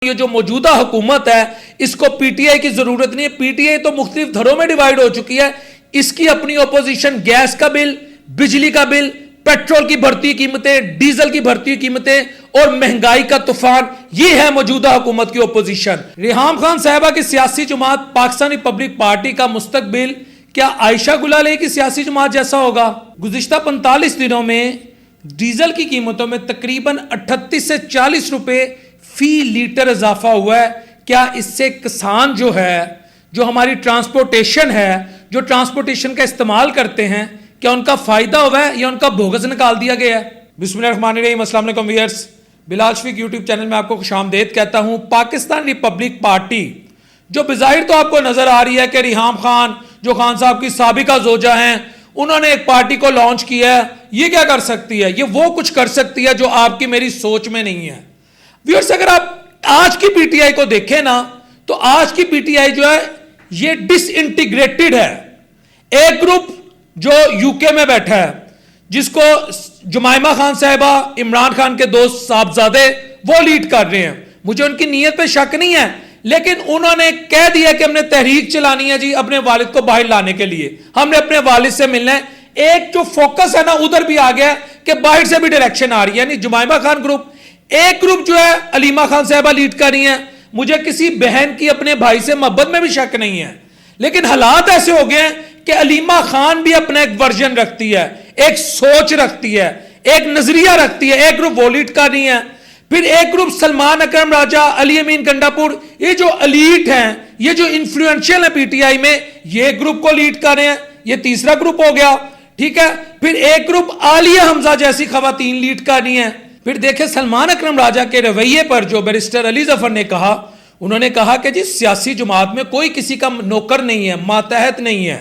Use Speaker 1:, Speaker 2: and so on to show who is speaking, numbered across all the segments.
Speaker 1: ये जो मौजूदा हुकूमत है इसको पीटीआई की जरूरत नहीं है। पीटीआई तो मुख्तलिफ धड़ों में डिवाइड हो चुकी है। इसकी अपनी ओपोजिशन गैस का बिल, बिजली का बिल, पेट्रोल की बढ़ती कीमतें, डीजल की बढ़ती कीमतें और महंगाई का तूफान, ये है मौजूदा हुकूमत की ओपोजिशन। रिहाम खान साहिबा की सियासी जमात पाकिस्तान रिपब्लिक पार्टी का मुस्तकबिल क्या आयशा गुलाले की सियासी जमात जैसा होगा? गुज़िश्ता 45 दिनों में डीजल की कीमतों में तकरीबन 38 से 40 रुपए फी लीटर इजाफा हुआ है। क्या इससे किसान जो है, जो हमारी ट्रांसपोर्टेशन है, जो ट्रांसपोर्टेशन का इस्तेमाल करते हैं, क्या उनका फायदा हुआ है या उनका भोगस निकाल दिया गया है? बिस्मिल्लाहिर्रहमानिर्रहीम, अस्सलाम वालेकुम viewers, Bilal Shafiq YouTube channel में आपको खुशामदीद कहता हूं। पाकिस्तान रिपब्लिक पार्टी जो बिज़ाहिर तो आपको नजर आ रही है कि रिहाम खान जो खान साहब की साबिका जोजा हैं, उन्होंने एक पार्टी को लॉन्च किया है, ये क्या कर सकती है? ये वो कुछ कर सकती है जो आपकी मेरी सोच में नहीं है। व्यूअर्स, अगर आप आज की पीटीआई को देखें ना, तो आज की पीटीआई जो है ये डिसइंटीग्रेटेड है। एक ग्रुप जो यूके में बैठा है, जिसको जुमाइमा खान साहिबा, इमरान खान के दोस्त साहबजादे, वो लीड कर रहे हैं। मुझे उनकी नीयत पे शक नहीं है, लेकिन उन्होंने कह दिया कि हमने तहरीक चलानी है जी अपने वालिद को बाहर लाने के लिए, हमने अपने वालिद से मिलना है। एक जो फोकस है ना उधर भी आ गया कि बाहर से भी डायरेक्शन आ रही है, यानी जुमाइमा खान ग्रुप। एक ग्रुप जो है अलीमा खान साहिबा लीड कर रही है। मुझे किसी बहन की अपने भाई से मोहब्बत में भी शक नहीं है, लेकिन हालात ऐसे हो गए हैं कि अलीमा खान भी अपना एक वर्जन रखती है, एक सोच रखती है, एक नजरिया रखती है। एक ग्रुप वो लीड कर रही है, फिर एक ग्रुप सलमान अकरम राजा, अली अमीन गंडापुर, ये जो एलीट हैं, ये जो इन्फ्लुएंशियल है पीटीआई में, ये ग्रुप को लीड कर रहे हैं। ये तीसरा ग्रुप हो गया, ठीक है। फिर एक ग्रुप आलिया हमजा जैसी खवातीन लीड कर रही हैं। फिर देखे सलमान अकरम राजा के रवैये पर जो बैरिस्टर अली जफर ने कहा, उन्होंने कहा कि जी सियासी जमात में कोई किसी का नौकर नहीं है, मातहत नहीं है,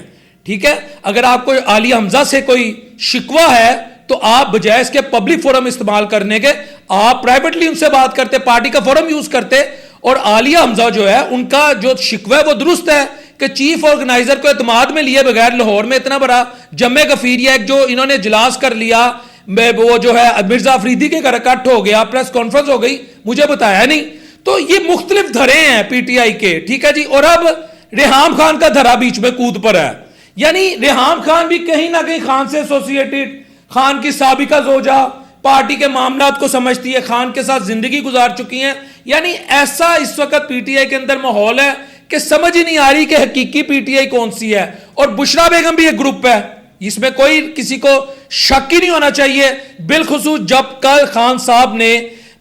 Speaker 1: ठीक है। अगर आपको आलिया हमजा से कोई शिकवा है तो आप बजाय इसके पब्लिक फोरम इस्तेमाल करने के, आप प्राइवेटली उनसे बात करते, पार्टी का फोरम यूज करते। और आलिया हमजा जो है, उनका जो शिकवा है वो दुरुस्त है कि चीफ ऑर्गेनाइजर को एतमाद में लिए बगैर लाहौर में इतना बड़ा जम्मे गफीरिया जो इन्होंने इजलास कर लिया, वो जो है मिर्जा अफरीदी के घर इकट्ठ हो गया, प्रेस कॉन्फ्रेंस हो गई, मुझे बताया नहीं। तो ये मुख्तलिफ धरे हैं पीटीआई के, ठीक है जी। और अब रेहाम खान का धरा बीच में कूद पर है, यानी रेहाम खान भी कहीं ना कहीं खान से एसोसिएटेड, खान की साबिका जोजा, पार्टी के मामलात को समझती है, खान के साथ जिंदगी गुजार चुकी हैं। यानी ऐसा इस वक्त पीटीआई के अंदर माहौल है कि समझ ही नहीं आ रही कि हकीकी पीटीआई कौन सी है। और बुशरा बेगम भी एक ग्रुप है, इसमें कोई किसी को शक ही नहीं होना चाहिए। बिलखुसूस जब कल खान साहब ने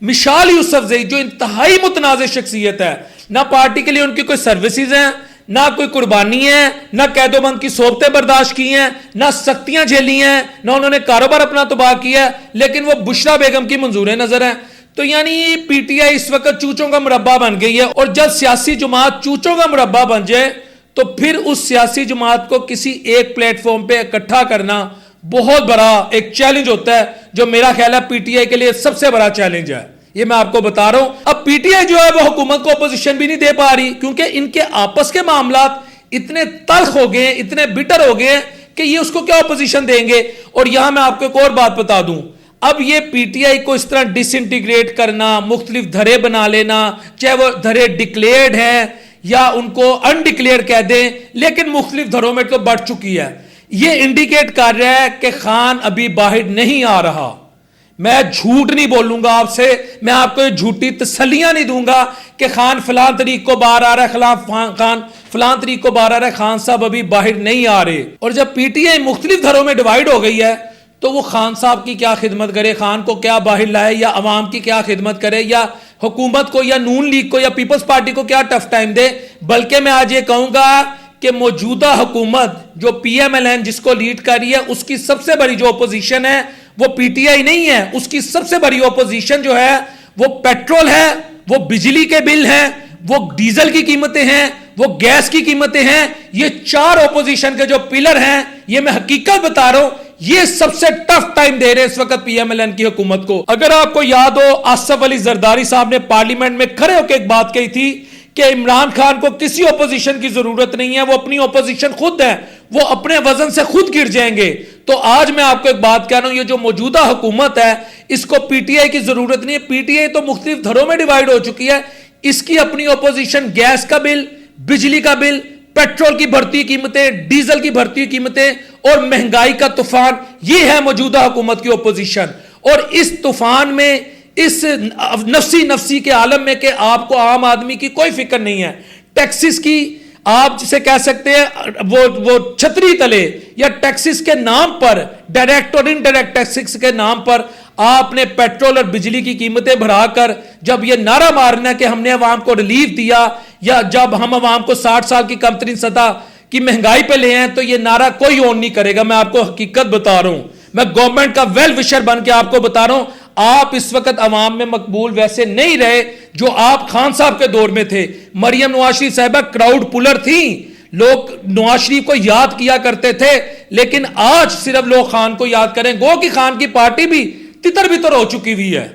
Speaker 1: मिसाल यूसुफजई, जो इंतहाई मुतनाज़ शख्सियत है, ना पार्टी के लिए उनकी कोई सर्विसेज हैं, ना कोई कुर्बानी है, ना कैदोबंद की सोबतें बर्दाश्त की हैं, ना सख्तियां झेली हैं, ना उन्होंने कारोबार अपना तबाह किया है, लेकिन वो बुशरा बेगम की मंजूर नजर है। तो यानी पीटीआई इस वक्त चूचों का मुरब्बा बन गई है। और जब सियासी जमात चूचों का मुरब्बा बन जाए तो फिर उस सियासी जमात को किसी एक प्लेटफॉर्म पे इकट्ठा करना बहुत बड़ा एक चैलेंज होता है, जो मेरा ख्याल है पीटीआई के लिए सबसे बड़ा चैलेंज है। ये मैं आपको बता रहा हूं। अब पीटीआई जो है वो हुकूमत को अपोजिशन भी नहीं दे पा रही, क्योंकि इनके आपस के मामलात इतने तल्ख हो गए, इतने बिटर हो गए कि ये उसको क्या अपोजिशन देंगे। और यहां मैं आपको एक और बात बता दूं, अब ये पीटीआई को इस तरह डिसइंटीग्रेट करना, मुख्तलिफ धरे बना लेना, चाहे वो धरे डिक्लेयर्ड हैं या उनको अनडिक्लेयर कह दें, लेकिन मुख्तलिफ धरों में तो बढ़ चुकी है। ये इंडिकेट कर रहा है कि खान अभी बाहर नहीं आ रहा। मैं झूठ नहीं बोलूंगा आपसे, मैं आपको झूठी तसल्लियां नहीं दूंगा कि खान फलां तरीक को बाहर आ रहा है, खान फलां तरीक को बाहर आ रहा है, खान साहब अभी बाहर नहीं आ रहे। और जब पीटीआई मुख्तलिफ धरों में डिवाइड हो गई है, तो वो खान साहब की क्या खिदमत करे, खान को क्या बाहर लाए, या अवाम की क्या खिदमत करे, या हुकूमत को या नून लीग को या पीपल्स पार्टी को क्या टफ टाइम दे। बल्कि मैं आज ये कहूंगा कि मौजूदा हुकूमत जो पीएमएलएन जिसको लीड कर रही है, उसकी सबसे बड़ी जो अपोजिशन है वो पीटीआई नहीं है। उसकी सबसे बड़ी अपोजिशन जो है वो पेट्रोल है, वो बिजली के बिल हैं, वो डीजल की कीमतें हैं, वो गैस की कीमतें हैं। ये चार अपोजिशन के जो पिलर हैं, ये मैं हकीकत बता रहा हूं, ये सबसे टफ टाइम दे रहे हैं इस वक्त पीएमएलएन की हुकूमत को। अगर आपको याद हो, आसफ अली जरदारी साहब ने पार्लियामेंट में खड़े होकर एक बात कही थी कि इमरान खान को किसी ओपोजिशन की जरूरत नहीं है, वो अपनी ओपोजिशन खुद है, वो अपने वजन से खुद गिर जाएंगे। तो आज मैं आपको एक बात कह रहा हूं, ये जो मौजूदा हुकूमत है इसको पीटीआई की जरूरत नहीं है। पीटीआई तो मुख्तलिफ धड़ों में डिवाइड हो चुकी है, इसकी अपनी ओपोजिशन गैस का बिल, बिजली का बिल, पेट्रोल की बढ़ती कीमतें, डीजल की बढ़ती कीमतें और महंगाई का तूफान, यह है मौजूदा हुकूमत की ओपोजिशन। और इस तूफान में, इस नफसी नफसी के आलम में कि आपको आम आदमी की कोई फिक्र नहीं है, टैक्सेस की आप जिसे कह सकते हैं वो छतरी तले या टैक्सेस के नाम पर, डायरेक्ट और इनडायरेक्ट टैक्सेस के नाम पर आपने पेट्रोल और बिजली की कीमतें बढ़ाकर जब ये नारा मारना कि हमने अवाम को रिलीफ दिया या जब हम अवाम को 60 साल की कमतरीन सतह की महंगाई पे ले आए, तो ये नारा कोई ऑन नहीं करेगा। मैं आपको हकीकत बता रहा हूं, मैं गवर्नमेंट का वेल विशर बन के आपको बता रहा हूं, आप इस वक्त अवाम में मकबूल वैसे नहीं रहे जो आप खान साहब के दौर में थे। मरियम नवाज शरीफ साहिबा क्राउड पुलर थी, लोग नवाज शरीफ को याद किया करते थे, लेकिन आज सिर्फ लोग खान को याद करें। गो कि खान की पार्टी भी तितर बितर हो चुकी हुई है।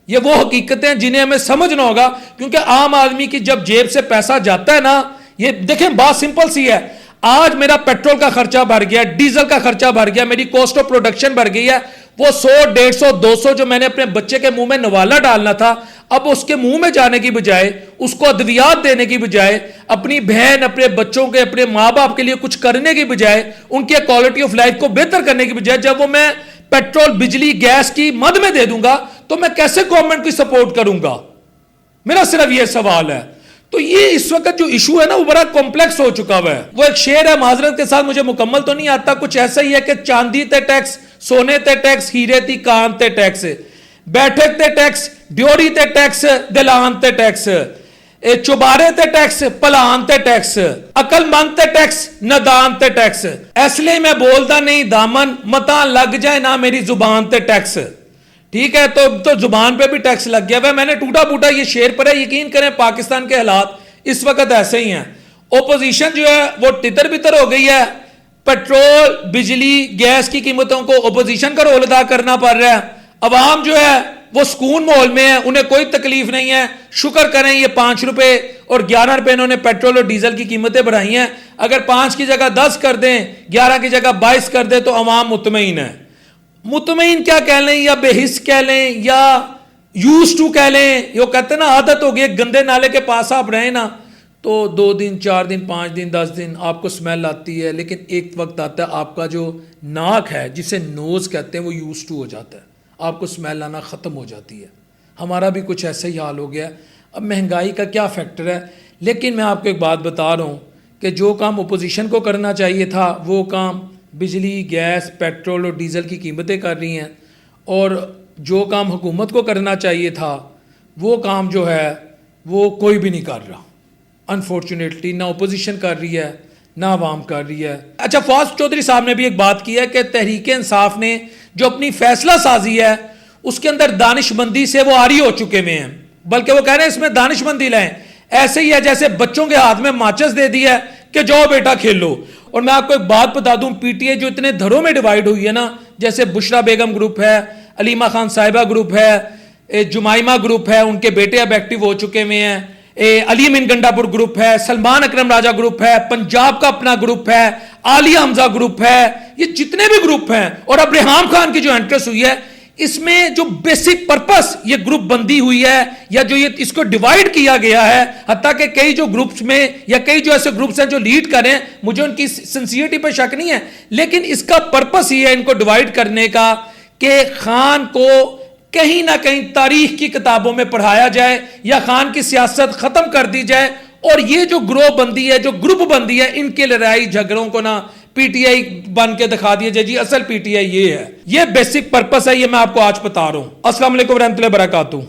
Speaker 1: ये वो हकीकतें जिन्हें हमें समझना होगा, क्योंकि आम आदमी की जब जेब से पैसा जाता है ना, ये देखें बात सिंपल सी है, आज मेरा पेट्रोल का खर्चा बढ़ गया, डीजल का खर्चा बढ़ गया, मेरी कॉस्ट ऑफ प्रोडक्शन बढ़ गई है, वो 100, 150, 200 जो मैंने अपने बच्चे के मुंह में नवाला डालना था, अब उसके मुंह में जाने की बजाय, उसको अद्वियात देने की बजाय, अपनी बहन, अपने बच्चों के, अपने माँ बाप के लिए कुछ करने की बजाय, उनकी क्वालिटी ऑफ लाइफ को बेहतर करने की बजाय, जब वो मैं पेट्रोल, बिजली, गैस की मद में दे दूंगा, तो मैं कैसे गवर्नमेंट की सपोर्ट करूंगा? मेरा सिर्फ यह सवाल है। तो ये इस वक्त जो इशू है ना, वो बड़ा कॉम्प्लेक्स हो चुका हुआ है। वो एक शेर है, माजरत के साथ मुझे मुकम्मल तो नहीं आता, कुछ ऐसा ही है कि चांदी ते टैक्स, सोने ते टैक्स, हीरे ती कान ते टैक्स, बैठक ते टैक्स, ड्योरी ते टैक्स, दिलान ते टैक्स, चुबारे ते टैक्स, पलान ते टैक्स, अकलमंद ते टैक्स, नदान ते टैक्स, इसलिए मैं बोलता नहीं दामन, मता लग जाए ना मेरी जुबान ते टैक्स। ठीक है, तो जुबान पे भी टैक्स लग गया है। मैंने टूटा फूटा ये शेर पर है, यकीन करें पाकिस्तान के हालात इस वक्त ऐसे ही हैं। ओपोजिशन जो है वो तितर बितर हो गई है, पेट्रोल, बिजली, गैस की कीमतों को ओपोजिशन का रोल अदा करना पड़ रहा है। अवाम जो है वो सुकून माहौल में है, उन्हें कोई तकलीफ नहीं है। शुक्र करें ये 5 रुपए और 11 रुपए इन्होंने पेट्रोल और डीजल की कीमतें बढ़ाई हैं। अगर 5 की जगह 10 कर दें, 11 की जगह 22 कर दें, तो अवाम मुतमईन है। मुतमईन क्या कह लें, या बेहिस कह लें, या यूज टू कह लें, यो कहते हैं ना आदत हो गई, गंदे नाले के पास आप रहे ना, तो 2 दिन, 4 दिन, 5 दिन, 10 दिन आपको स्मेल आती है, लेकिन एक वक्त आता है आपका जो नाक है, जिसे नोज कहते हैं, वो यूज टू हो जाता है, आपको स्मेल आना ख़त्म हो जाती है। हमारा भी कुछ ऐसा ही हाल हो गया। अब महंगाई का क्या फैक्टर है, लेकिन मैं आपको एक बात बता रहा हूँ कि जो काम अपोजिशन को करना चाहिए था, वो काम बिजली, गैस, पेट्रोल और डीज़ल की कीमतें कर रही हैं, और जो काम हुकूमत को करना चाहिए था, वो काम जो है वो कोई भी नहीं कर रहा। अनफॉर्चुनेटली ना अपोजिशन कर रही है, ना आवाम कर रही है। अच्छा, फवाद चौधरी साहब ने भी एक बात की है कि तहरीक इंसाफ ने जो अपनी फैसला साजी है, उसके अंदर दानिशमंदी से वो आरी हो चुके हुए हैं, बल्कि वो कह रहे हैं इसमें दानिशमंदी लाएं। ऐसे ही है जैसे बच्चों के हाथ में माचिस दे दी है कि जाओ बेटा खेलो। और मैं आपको एक बात बता दूं, पीटीआई जो इतने धड़ों में डिवाइड हुई है ना, जैसे बुशरा बेगम ग्रुप है, अलीमा खान साहिबा ग्रुप है, जुमाइमा ग्रुप है, उनके बेटे अब एक्टिव हो चुके हुए हैं, अली मीन गंडापुर ग्रुप है, सलमान अकरम राजा ग्रुप है, पंजाब का अपना ग्रुप है, आलिया हमजा ग्रुप है, ये जितने भी ग्रुप हैं, और अब रेहाम खान की जो एंट्रेंस हुई है, इसमें जो बेसिक पर्पस ये ग्रुप बंदी हुई है, या जो ये इसको डिवाइड किया गया है, हत्ता कि कई जो ग्रुप्स में या कई जो ऐसे ग्रुप्स हैं जो लीड करें, मुझे उनकी सिंसियरिटी पर शक नहीं है, लेकिन इसका पर्पस ही है इनको डिवाइड करने का कि खान को कहीं ना कहीं तारीख की किताबों में पढ़ाया जाए या खान की सियासत खत्म कर दी जाए। और ये जो ग्रोह बंदी है, जो ग्रुप बंदी है, इनके लड़ाई झगड़ों को ना पीटीआई बन के दिखा दिया जाए जी असल पीटीआई ये है। ये बेसिक पर्पस है, ये मैं आपको आज बता रहा हूं। अस्सलाम वालेकुम रहमतुल्लाहि व बरकातहू।